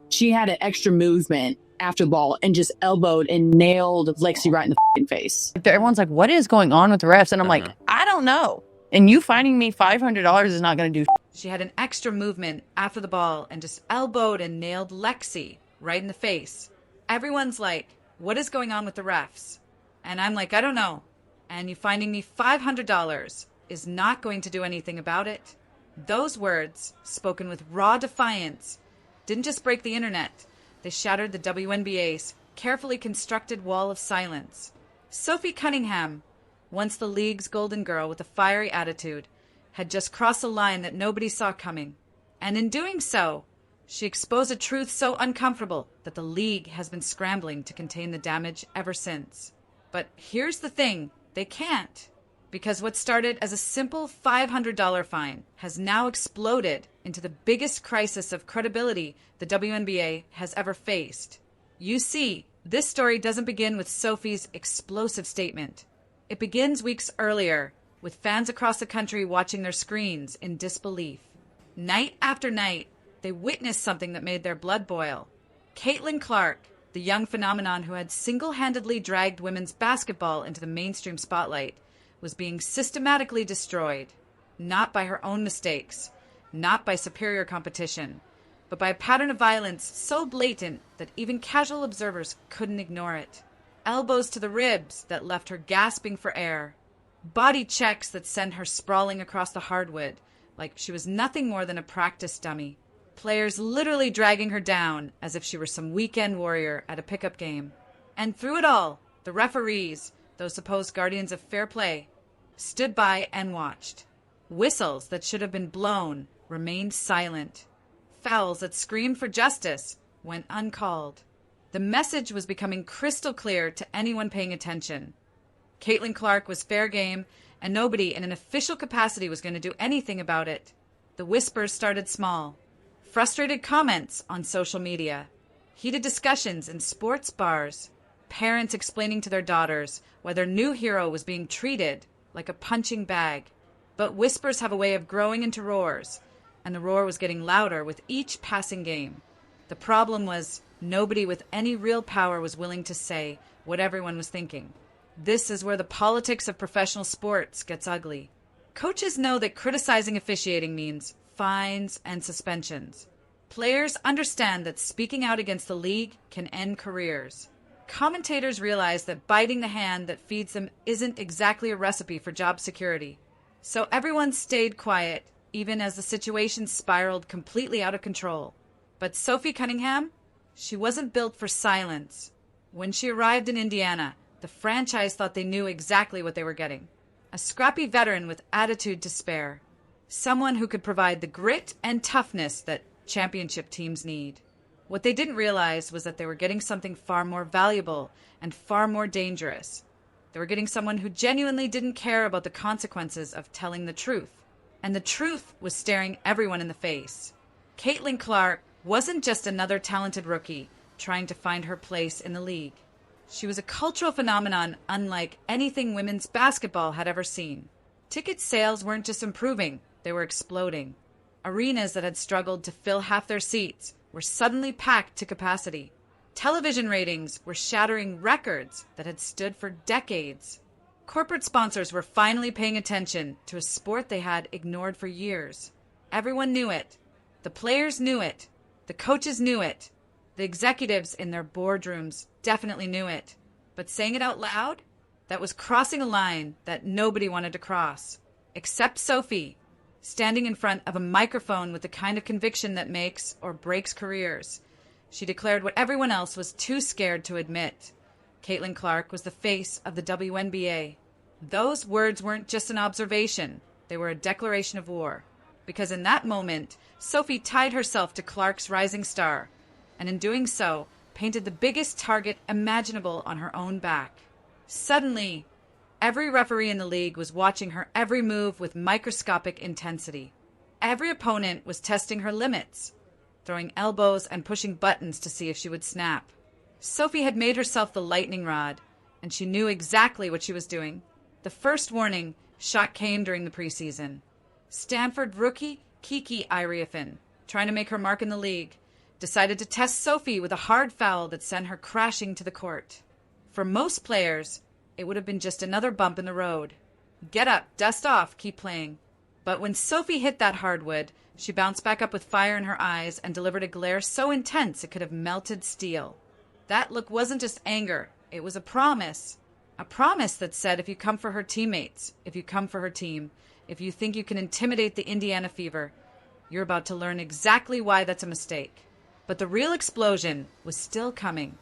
She had an extra movement after the ball and just elbowed and nailed Lexi right in the face. Everyone's like, what is going on with the refs? And I'm like, I don't know. And you finding me $500 is not going to do. She had an extra movement after the ball and just elbowed and nailed Lexi right in the face. Everyone's like, what is going on with the refs? And I'm like, I don't know. And you finding me $500 is not going to do anything about it. Those words, spoken with raw defiance, didn't just break the internet. They shattered the WNBA's carefully constructed wall of silence. Sophie Cunningham, once the league's golden girl with a fiery attitude, had just crossed a line that nobody saw coming. And in doing so, she exposed a truth so uncomfortable that the league has been scrambling to contain the damage ever since. But here's the thing, they can't. Because what started as a simple $500 fine has now exploded into the biggest crisis of credibility the WNBA has ever faced. You see, this story doesn't begin with Sophie's explosive statement. It begins weeks earlier, with fans across the country watching their screens in disbelief. Night after night, they witnessed something that made their blood boil. Caitlin Clark, the young phenomenon who had single-handedly dragged women's basketball into the mainstream spotlight, was being systematically destroyed, not by her own mistakes, not by superior competition, but by a pattern of violence so blatant that even casual observers couldn't ignore it. Elbows to the ribs that left her gasping for air. Body checks that sent her sprawling across the hardwood like she was nothing more than a practice dummy. Players literally dragging her down as if she were some weekend warrior at a pickup game. And through it all, the referees, those supposed guardians of fair play, stood by and watched. Whistles that should have been blown remained silent. Fouls that screamed for justice went uncalled. The message was becoming crystal clear to anyone paying attention. Caitlin Clark was fair game, and nobody in an official capacity was going to do anything about it. The whispers started small. Frustrated comments on social media. Heated discussions in sports bars. Parents explaining to their daughters why their new hero was being treated like a punching bag. But whispers have a way of growing into roars, and the roar was getting louder with each passing game. The problem was nobody with any real power was willing to say what everyone was thinking. This is where the politics of professional sports gets ugly. Coaches know that criticizing officiating means fines and suspensions. Players understand that speaking out against the league can end careers. Commentators realize that biting the hand that feeds them isn't exactly a recipe for job security. So everyone stayed quiet, even as the situation spiraled completely out of control. But Sophie Cunningham, she wasn't built for silence. When she arrived in Indiana, the franchise thought they knew exactly what they were getting. A scrappy veteran with attitude to spare. Someone who could provide the grit and toughness that championship teams need. What they didn't realize was that they were getting something far more valuable and far more dangerous. They were getting someone who genuinely didn't care about the consequences of telling the truth. And the truth was staring everyone in the face. Caitlin Clark wasn't just another talented rookie trying to find her place in the league. She was a cultural phenomenon unlike anything women's basketball had ever seen. Ticket sales weren't just improving, they were exploding. Arenas that had struggled to fill half their seats were suddenly packed to capacity. Television ratings were shattering records that had stood for decades. Corporate sponsors were finally paying attention to a sport they had ignored for years. Everyone knew it. The players knew it. The coaches knew it. The executives in their boardrooms definitely knew it. But saying it out loud? That was crossing a line that nobody wanted to cross. Except Sophie, standing in front of a microphone with the kind of conviction that makes or breaks careers. She declared what everyone else was too scared to admit. Caitlin Clark was the face of the WNBA. Those words weren't just an observation. They were a declaration of war. Because in that moment, Sophie tied herself to Clark's rising star, and in doing so, painted the biggest target imaginable on her own back. Suddenly, every referee in the league was watching her every move with microscopic intensity. Every opponent was testing her limits, throwing elbows and pushing buttons to see if she would snap. Sophie had made herself the lightning rod, and she knew exactly what she was doing. The first warning shot came during the preseason. Stanford rookie Kiki Iriefin, trying to make her mark in the league, decided to test Sophie with a hard foul that sent her crashing to the court. For most players, it would have been just another bump in the road. Get up, dust off, keep playing. But when Sophie hit that hardwood, she bounced back up with fire in her eyes and delivered a glare so intense it could have melted steel. That look wasn't just anger, it was a promise. A promise that said if you come for her teammates, if you come for her team, if you think you can intimidate the Indiana Fever, you're about to learn exactly why that's a mistake. But the real explosion was still coming.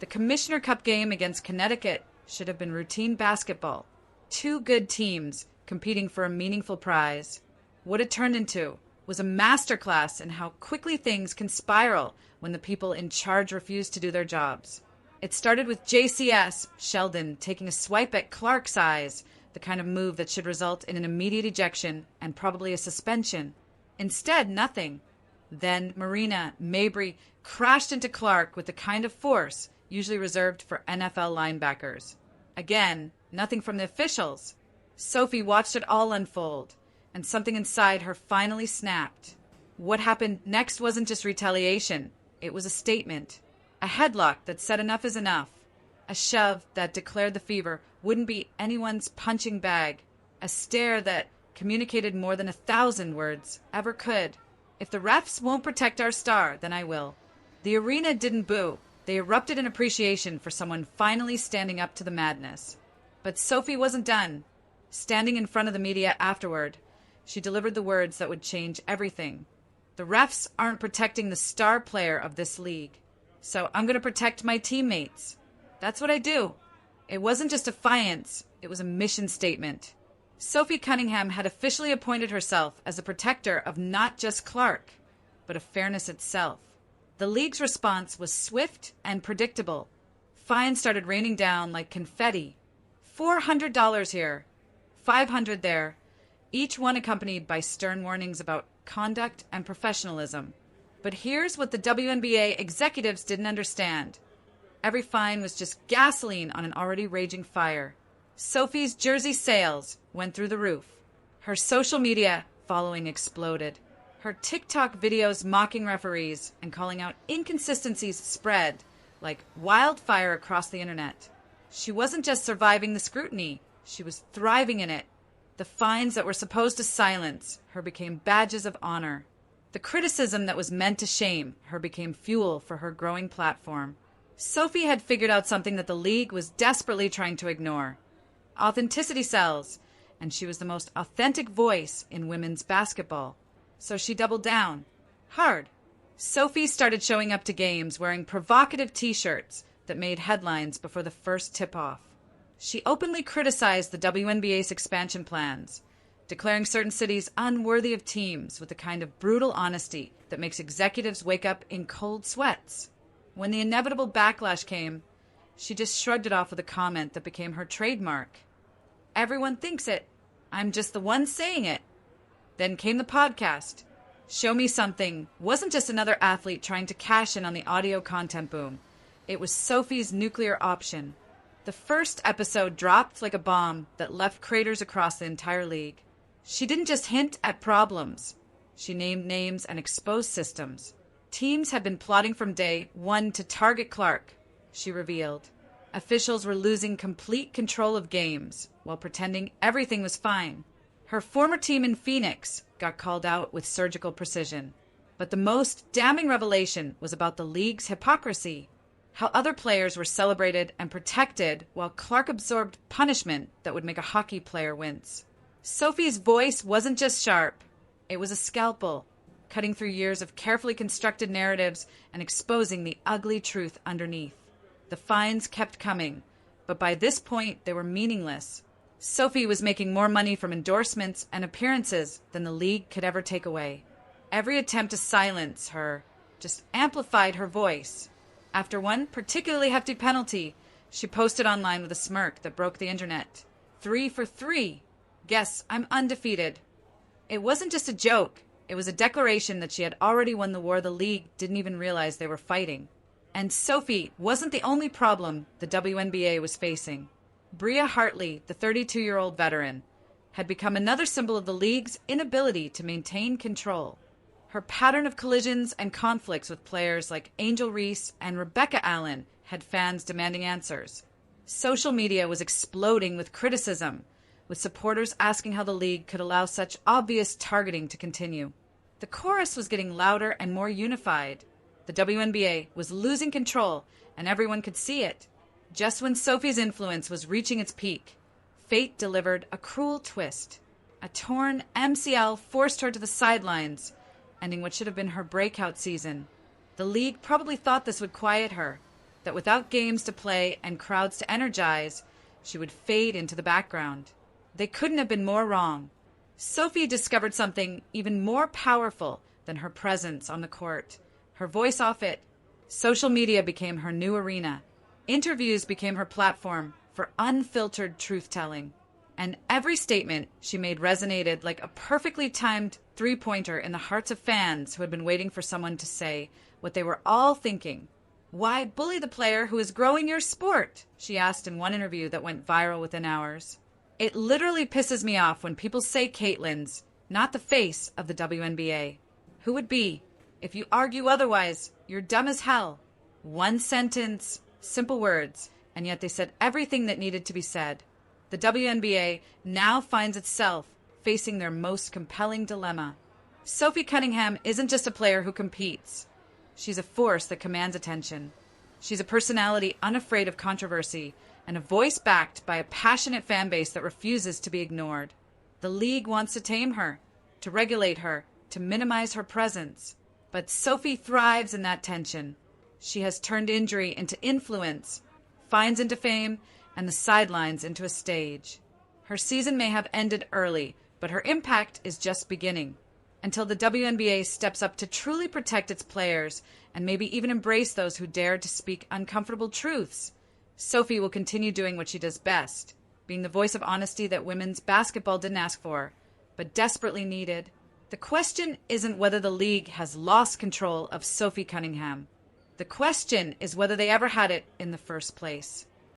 The Commissioner Cup game against Connecticut should have been routine basketball. Two good teams competing for a meaningful prize. What it turned into was a masterclass in how quickly things can spiral when the people in charge refuse to do their jobs. It started with JCS, Sheldon, taking a swipe at Clark's eyes, the kind of move that should result in an immediate ejection and probably a suspension. Instead, nothing. Then Marina Mabry crashed into Clark with the kind of force usually reserved for NFL linebackers. Again, nothing from the officials. Sophie watched it all unfold, and something inside her finally snapped. What happened next wasn't just retaliation. It was a statement. A headlock that said enough is enough. A shove that declared the Fever wouldn't be anyone's punching bag. A stare that communicated more than 1,000 words ever could. If the refs won't protect our star, then I will. The arena didn't boo. They erupted in appreciation for someone finally standing up to the madness. But Sophie wasn't done. Standing in front of the media afterward, she delivered the words that would change everything. The refs aren't protecting the star player of this league, so I'm going to protect my teammates. That's what I do. It wasn't just defiance, it was a mission statement. Sophie Cunningham had officially appointed herself as a protector of not just Clark, but of fairness itself. The league's response was swift and predictable. Fines started raining down like confetti. $400 here, $500 there, each one accompanied by stern warnings about conduct and professionalism. But here's what the WNBA executives didn't understand. Every fine was just gasoline on an already raging fire. Sophie's jersey sales went through the roof. Her social media following exploded. Her TikTok videos mocking referees and calling out inconsistencies spread like wildfire across the internet. She wasn't just surviving the scrutiny, she was thriving in it. The fines that were supposed to silence her became badges of honor. The criticism that was meant to shame her became fuel for her growing platform. Sophie had figured out something that the league was desperately trying to ignore. Authenticity sells, and she was the most authentic voice in women's basketball. So she doubled down. Hard. Sophie started showing up to games wearing provocative t-shirts that made headlines before the first tip-off. She openly criticized the WNBA's expansion plans, declaring certain cities unworthy of teams with the kind of brutal honesty that makes executives wake up in cold sweats. When the inevitable backlash came, she just shrugged it off with a comment that became her trademark. Everyone thinks it. I'm just the one saying it. Then came the podcast. Show Me Something wasn't just another athlete trying to cash in on the audio content boom. It was Sophie's nuclear option. The first episode dropped like a bomb that left craters across the entire league. She didn't just hint at problems. She named names and exposed systems. Teams had been plotting from day one to target Clark, she revealed. Officials were losing complete control of games while pretending everything was fine. Her former team in Phoenix got called out with surgical precision. But the most damning revelation was about the league's hypocrisy. How other players were celebrated and protected while Clark absorbed punishment that would make a hockey player wince. Sophie's voice wasn't just sharp. It was a scalpel, cutting through years of carefully constructed narratives and exposing the ugly truth underneath. The fines kept coming, but by this point they were meaningless. Sophie was making more money from endorsements and appearances than the league could ever take away. Every attempt to silence her just amplified her voice. After one particularly hefty penalty, she posted online with a smirk that broke the internet. 3 for 3. Guess I'm undefeated. It wasn't just a joke. It was a declaration that she had already won the war the league didn't even realize they were fighting. And Sophie wasn't the only problem the WNBA was facing. Bria Hartley, the 32-year-old veteran, had become another symbol of the league's inability to maintain control. Her pattern of collisions and conflicts with players like Angel Reese and Rebecca Allen had fans demanding answers. Social media was exploding with criticism, with supporters asking how the league could allow such obvious targeting to continue. The chorus was getting louder and more unified. The WNBA was losing control, and everyone could see it. Just when Sophie's influence was reaching its peak, fate delivered a cruel twist. A torn MCL forced her to the sidelines, ending what should have been her breakout season. The league probably thought this would quiet her, that without games to play and crowds to energize, she would fade into the background. They couldn't have been more wrong. Sophie discovered something even more powerful than her presence on the court, her voice off it. Social media became her new arena. Interviews became her platform for unfiltered truth-telling. And every statement she made resonated like a perfectly timed three-pointer in the hearts of fans who had been waiting for someone to say what they were all thinking. "Why bully the player who is growing your sport?" she asked in one interview that went viral within hours. It literally pisses me off when people say Caitlin's not the face of the WNBA. Who would be? If you argue otherwise, you're dumb as hell. One sentence, simple words, and yet they said everything that needed to be said. The WNBA now finds itself facing their most compelling dilemma. Sophie Cunningham isn't just a player who competes. She's a force that commands attention. She's a personality unafraid of controversy and a voice backed by a passionate fan base that refuses to be ignored. The league wants to tame her, to regulate her, to minimize her presence. But Sophie thrives in that tension. She has turned injury into influence, fines into fame, and the sidelines into a stage. Her season may have ended early, but her impact is just beginning. Until the WNBA steps up to truly protect its players and maybe even embrace those who dare to speak uncomfortable truths, Sophie will continue doing what she does best, being the voice of honesty that women's basketball didn't ask for, but desperately needed. The question isn't whether the league has lost control of Sophie Cunningham. The question is whether they ever had it in the first place.